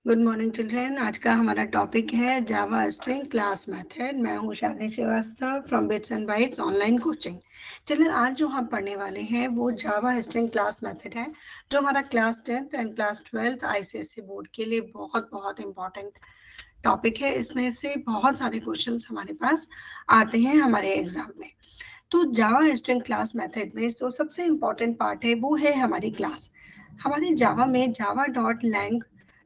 Good morning children. आज का हमारा टॉपिक है जावा स्ट्रिंग क्लास मेथड। मैं हूँ Shalini Srivastava from bits and bytes online coaching. Children, आज जो हम पढ़ने वाले हैं वो जावा स्ट्रिंग क्लास मेथड है, जो हमारा class 10th and class 12th ICSE board के लिए बहुत बहुत इंपॉर्टेंट टॉपिक है। इसमें से बहुत सारे क्वेश्चंस हमारे पास आते हैं हमारे एग्जाम में। तो जावा स्ट्रिंग क्लास मेथड में जो सबसे इम्पॉर्टेंट पार्ट है वो है हमारी क्लास। हमारे जावा में Java dot lang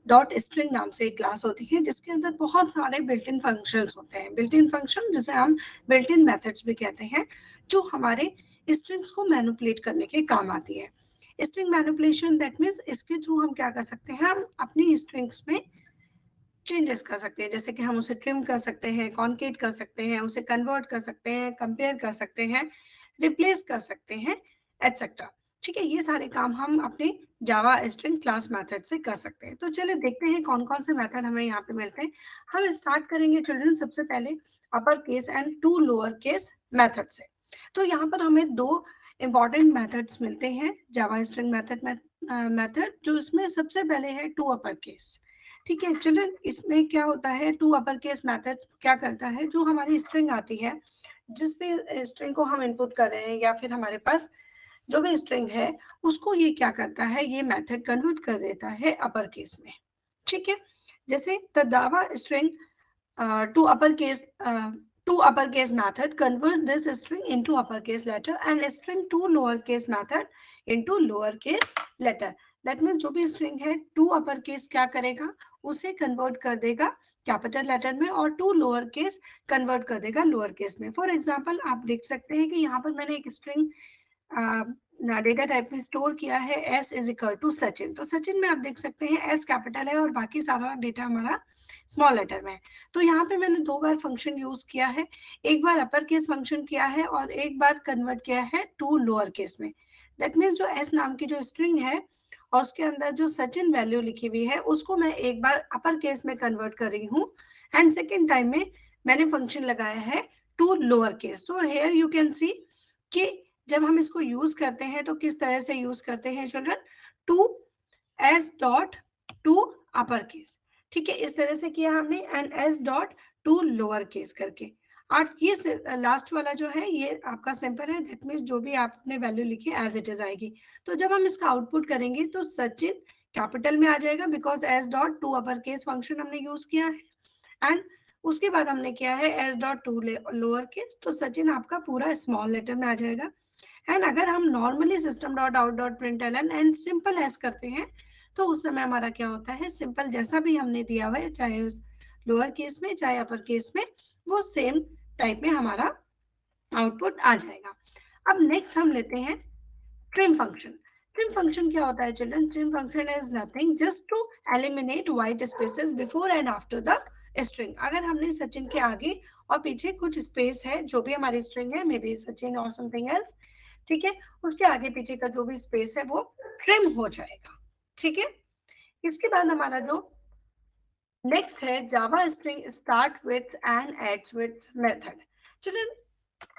dot string नाम से एक क्लास होती है, जिसके अंदर बहुत सारे बिल्ट इन फंक्शंस होते हैं। बिल्ट इन फंक्शन जिसे हम बिल्ट इन मेथड्स भी कहते हैं, जो हमारे स्ट्रिंग्स को मैनिपुलेट करने के काम आती है। स्ट्रिंग मैनिपुलेशन दैट मीन्स इसके थ्रू हम क्या कर सकते हैं, हम अपनी स्ट्रिंग्स में चेंजेस कर सकते हैं। जैसे कि हम उसे ट्रिम कर सकते हैं, कॉन्केट कर सकते हैं, उसे कन्वर्ट कर सकते हैं, कंपेयर कर सकते हैं, रिप्लेस कर सकते हैं, एटसेट्रा। ठीक है, ये सारे काम हम अपने जावा स्ट्रिंग क्लास मेथड से कर सकते हैं। तो चलिए देखते हैं कौन कौन से मेथड हमें यहाँ पे मिलते हैं। हम स्टार्ट करेंगे चिल्ड्रन सबसे पहले upper case and to lower case method से। तो यहाँ पर हमें दो इंपॉर्टेंट मेथड्स मिलते हैं जावा स्ट्रिंग मेथड, जो इसमें सबसे पहले है टू अपर केस। ठीक है चिल्ड्रन, इसमें क्या होता है, टू अपर केस मेथड क्या करता है, जो हमारी स्ट्रिंग आती है, जिस भी स्ट्रिंग को हम इनपुट कर रहे हैं या फिर हमारे पास जो भी स्ट्रिंग है, उसको ये क्या करता है, ये मेथड कन्वर्ट कर देता है अपर केस में। ठीक है, जैसे the Java string to uppercase to uppercase method converts this string into uppercase letter and string to lowercase method into lowercase letter. That means जो भी string है to uppercase क्या करेगा, उसे convert कर देगा कैपिटल लेटर में, और टू लोअर केस कन्वर्ट कर देगा लोअर केस में। फॉर एग्जाम्पल आप देख सकते हैं कि यहाँ पर मैंने एक स्ट्रिंग डेटा टाइप में स्टोर किया है, S is equal to Sachin. तो सचिन में आप देख सकते हैं एस कैपिटल है और बाकी सारा डेटा हमारा स्मॉल लेटर में है। तो यहाँ पे मैंने दो बार फंक्शन यूज किया है, एक बार अपर केस फंक्शन किया है और एक बार कन्वर्ट किया है टू लोअर केस में। दैट मीन्स जो एस नाम की जो स्ट्रिंग है और उसके अंदर जो सचिन वैल्यू लिखी हुई है, उसको मैं एक बार अपर केस में कन्वर्ट कर रही हूँ एंड सेकेंड टाइम में मैंने फंक्शन लगाया है टू लोअर केस। तो हेयर यू कैन सी कि जब हम इसको यूज करते हैं तो किस तरह से यूज करते हैं children, to S dot to upper case. ठीक है, इस तरह से किया हमने, and S dot to lower case करके। और ये लास्ट वाला जो है ये आपका सिंपल है, दैट मीन्स जो भी आपने वैल्यू लिखी एज इट इज आएगी। तो जब हम इसका आउटपुट करेंगे तो सचिन कैपिटल में आ जाएगा, because S dot to upper case function हमने यूज किया है, एंड उसके बाद हमने किया है S dot to lower case, तो सचिन आपका पूरा स्मॉल लेटर में आ जाएगा। एंड अगर हम normally system dot out dot println and simple S करते हैं, तो उस समय हमारा क्या होता है, सिंपल जैसा भी हमने दिया हुआ है, चाहे लोअर केस में चाहे अपर केस में, वो सेम टाइप में हमारा आउटपुट आ जाएगा। अब नेक्स्ट हम लेते हैं ट्रिम फंक्शन। ट्रिम फंक्शन क्या होता है children, trim function is nothing just to eliminate white spaces before and after the string. अगर हमने सचिन के आगे और पीछे कुछ स्पेस है, जो भी हमारी स्ट्रिंग है, मे बी सचिन और समथिंग एल्स, ठीक है, उसके आगे पीछे का जो भी स्पेस है वो ट्रिम हो जाएगा। ठीक है, इसके बाद हमारा जो नेक्स्ट है Java string start with and ends with method. Children,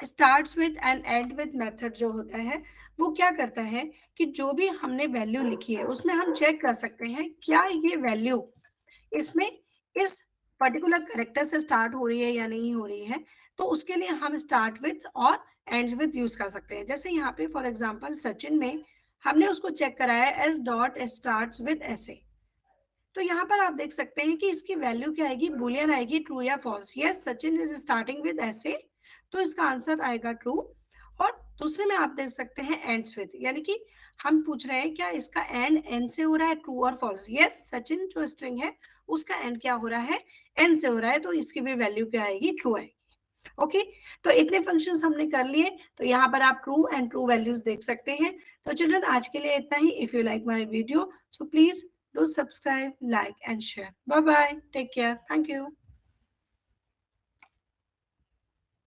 starts with and end with method जो होता है वो क्या करता है कि जो भी हमने वैल्यू लिखी है उसमें हम चेक कर सकते हैं क्या ये वैल्यू इसमें इस पर्टिकुलर करेक्टर से स्टार्ट हो रही है या नहीं हो रही है। तो उसके लिए हम स्टार्ट विथ और एंड विथ यूज कर सकते हैं। जैसे यहाँ पे फॉर एग्जांपल सचिन में हमने उसको चेक कराया एस डॉट स्टार्ट्स विथ ऐसे, तो यहाँ पर आप देख सकते हैं कि इसकी वैल्यू क्या आएगी, बुलियन आएगी, ट्रू या false. Yes, Sachin is starting with S, तो इसका आंसर आएगा ट्रू। और दूसरे में आप देख सकते हैं एंड्स विद, यानी कि हम पूछ रहे हैं क्या इसका एंड एन से हो रहा है, ट्रू और फॉल्स। यस, सचिन जो स्ट्रिंग है उसका एंड क्या हो रहा है, एन से हो रहा है, तो इसकी भी वैल्यू क्या आएगी, ट्रू आएगी। ओके, तो इतने फंक्शंस हमने कर लिए, तो यहाँ पर आप ट्रू एंड ट्रू वैल्यूज देख सकते हैं। तो चिल्ड्रन, आज के लिए इतना ही। If you like my video, so please do subscribe, like and share. Bye bye, take care, thank you.